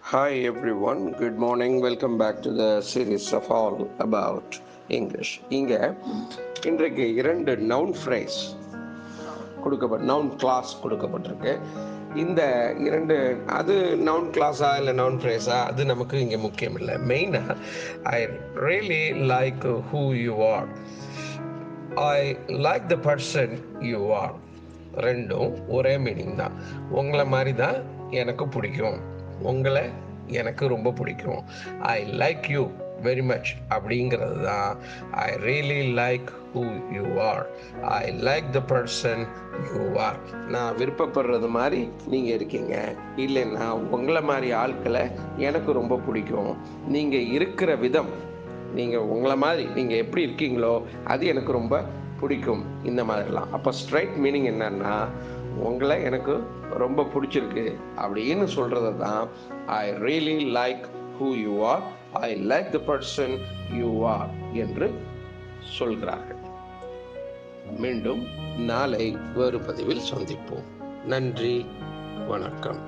Hi everyone, good morning. Welcome back to the series of all about English. இங்கே இன்றைக்கு 2 noun phrase noun class கொடுக்கப்பட்டிருக்கு. இந்த 2 அது noun கிளாஸா இல்லை நவுன் ஃப்ரேஸா அது நமக்கு இங்கே முக்கியம் இல்லை. மெயினாக I really like who you are, I like the person you are. ரெண்டும் ஒரே மீனிங் தான். உங்களை மாதிரி தான் எனக்கு பிடிக்கும், உங்களை எனக்கு ரொம்ப பிடிக்கும். I like you very much அப்படிங்கிறது தான் I really like who you are, I like the person you are. நான் விருப்பப்படுறது மாதிரி நீங்கள் இருக்கீங்க, இல்லைன்னா உங்களை மாதிரி ஆட்களை எனக்கு ரொம்ப பிடிக்கும். நீங்கள் இருக்கிற விதம், நீங்கள் உங்களை மாதிரி நீங்கள் எப்படி இருக்கீங்களோ அது எனக்கு ரொம்ப பிடிக்கும். இந்த மாதிரிலாம். அப்போ ஸ்ட்ரைட் மீனிங் என்னன்னா, உங்களை எனக்கு ரொம்ப பிடிச்சிருக்கு அப்படின்னு சொல்கிறது தான் I really like who you are, I like the person you are என்று சொல்கிறார்கள். மீண்டும் நாளை வேறு பதிவில் சந்திப்போம். நன்றி, வணக்கம்.